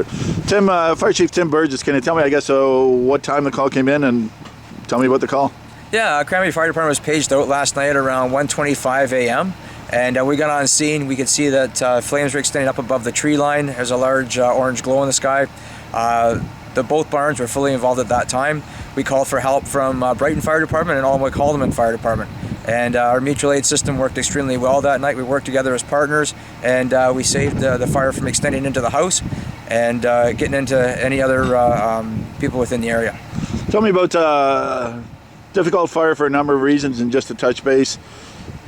it. Tim, Fire Chief Tim Burgess, can you tell me, I guess, what time the call came in, and tell me about the call? Yeah, Cranberry Fire Department was paged out last night around 1:25 a.m. And we got on scene. We could see that flames were extending up above the tree line. There's a large orange glow in the sky. Both barns were fully involved at that time. We called for help from Brighton Fire Department and Alloway Calderman Fire Department. And our mutual aid system worked extremely well that night. We worked together as partners, and we saved the fire from extending into the house and getting into any other people within the area. Tell me about difficult fire for a number of reasons, and just to touch base.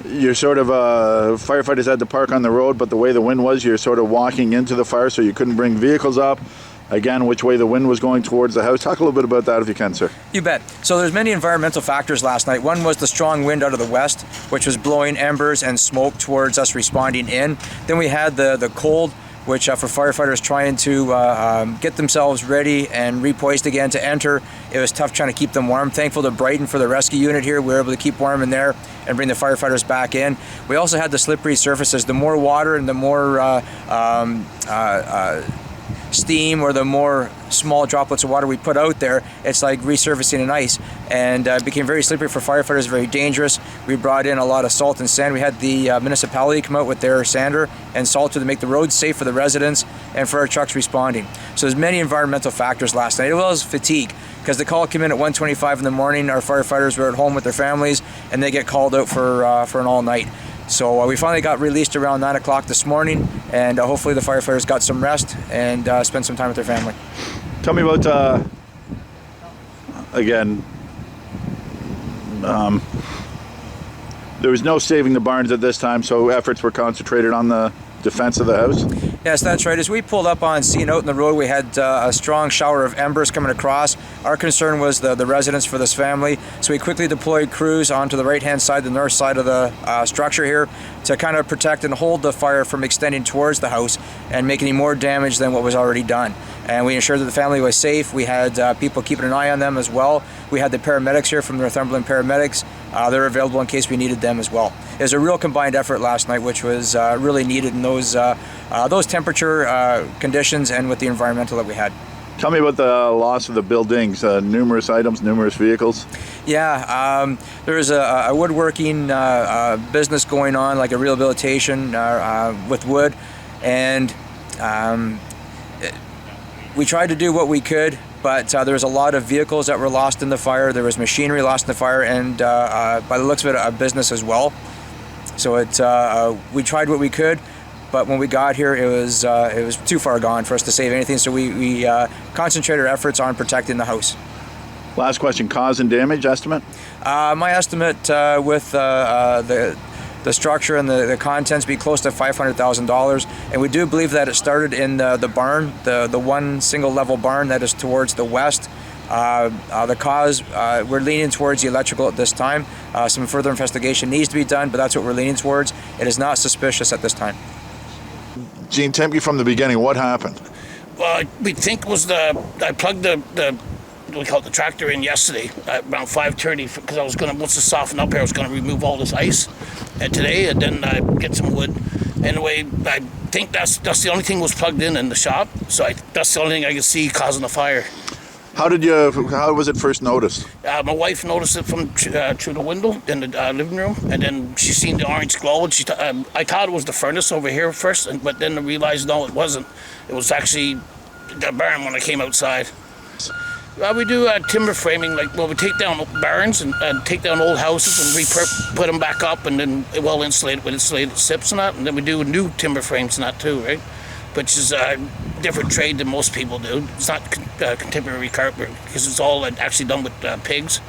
You're sort of firefighters had to park on the road, but the way the wind was, you're sort of walking into the fire, so you couldn't bring vehicles up. Again, which way the wind was going towards the house. Talk a little bit about that if you can, sir. You bet. So there's many environmental factors last night. One was the strong wind out of the west, which was blowing embers and smoke towards us responding in. Then we had the cold, which for firefighters trying to get themselves ready and repoised again to enter. It was tough trying to keep them warm. Thankful to Brighton for the rescue unit here. We were able to keep warm in there and bring the firefighters back in. We also had the slippery surfaces. The more water and the more steam, or the more small droplets of water we put out there, it's like resurfacing in ice, and it became very slippery for firefighters, very dangerous. We brought in a lot of salt and sand. We had the municipality come out with their sander and salter to make the roads safe for the residents and for our trucks responding. So there's many environmental factors last night, as well as fatigue, because the call came in at 1:25 in the morning. Our firefighters were at home with their families, and they get called out for an all night. So we finally got released around 9 o'clock this morning, and hopefully the firefighters got some rest and spent some time with their family. Tell me about, again, there was no saving the barns at this time, so efforts were concentrated on the defense of the house? Yes, that's right. As we pulled up on scene out in the road, we had a strong shower of embers coming across. Our concern was the residents for this family, so we quickly deployed crews onto the right-hand side, the north side of the structure here, to kind of protect and hold the fire from extending towards the house and make any more damage than what was already done. And we ensured that the family was safe. We had people keeping an eye on them as well. We had the paramedics here from Northumberland Paramedics. They're available in case we needed them as well. It was a real combined effort last night, which was really needed in those temperature conditions and with the environmental that we had. Tell me about the loss of the buildings, numerous items, numerous vehicles. Yeah, there was a woodworking business going on, like a rehabilitation with wood, and we tried to do what we could, but there was a lot of vehicles that were lost in the fire. There was machinery lost in the fire, and by the looks of it, a business as well. So we tried what we could, but when we got here, it was too far gone for us to save anything. So we concentrated our efforts on protecting the house. Last question: cause and damage estimate? My estimate with the structure and the contents be close to $500,000, and we do believe that it started in the barn, the one single level barn that is towards the west. The cause, we're leaning towards the electrical at this time. Some further investigation needs to be done, but that's what we're leaning towards. It is not suspicious at this time. Gene, take me from the beginning. What happened? Well, we think it was I plugged the we call it the tractor in yesterday around 5:30 because I was going to, once it softened up here, I was going to remove all this ice today and then get some wood. Anyway, I think that's the only thing was plugged in the shop, so that's the only thing I could see causing the fire. How was it first noticed? My wife noticed it from through the window in the living room, and then she seen the orange glow, and I thought it was the furnace over here first, but then I realized no, it wasn't. It was actually the barn when I came outside. We do timber framing, we take down barns and take down old houses and put them back up, and then well insulated with insulated sips and that, and then we do new timber frames and that too, right? Which is a different trade than most people do. It's not contemporary carpentry because it's all actually done with pigs,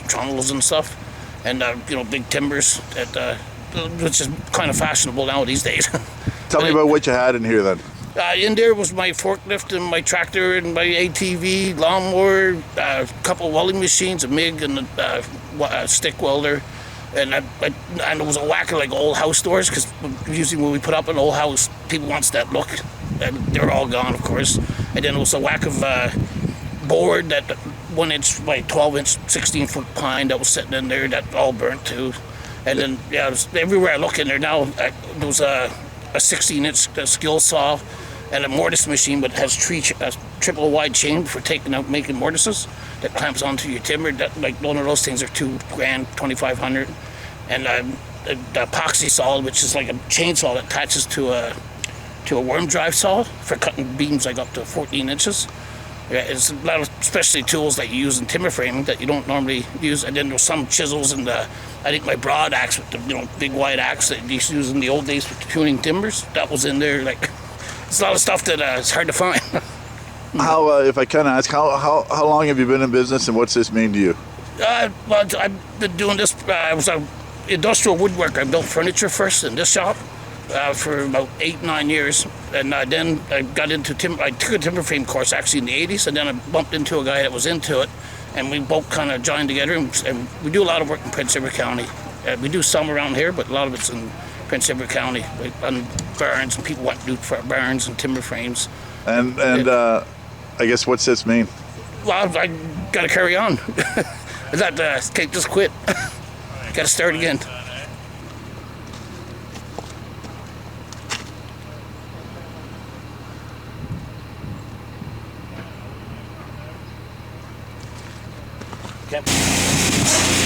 trundles and stuff, and big timbers, which is kind of fashionable now these days. Tell me about what you had in here then. In there was my forklift and my tractor and my ATV, lawnmower, a couple of welding machines, a MIG and a stick welder. And there was a whack of old house doors, because usually when we put up an old house, people wants that look. And they're all gone, of course. And then there was a whack of board, that 1 inch by 12 inch, 16-foot pine that was sitting in there that all burnt too. And then, everywhere I look in there now, there was a 16-inch skill saw and a mortise machine, but has triple wide chain for taking out making mortises that clamps onto your timber. That, like one of those things are $2,000, $2,500, and the epoxy saw, which is like a chainsaw that attaches to a worm drive saw for cutting beams like up to 14 inches. Yeah, it's a lot of specialty tools that you use in timber framing that you don't normally use. And then there's some chisels and I think my broad axe with the big wide axe that you used to use in the old days for tuning timbers, that was in there. Like, it's a lot of stuff that it's hard to find. How, if I can ask, how long have you been in business, and what's this mean to you? Well, I've been doing this. I was an industrial woodworker. I built furniture first in this shop for about 8-9 years, and then I got into timber. I took a timber frame course actually in the 80s, and then I bumped into a guy that was into it, and we both kind of joined together. And we do a lot of work in Prince Edward County. We do some around here, but a lot of it's in Prince Edward County, like on barns, and people want to do for barns and timber frames. And I guess what's this mean? Well, I got to carry on. Can't just quit. Got to start again. Okay.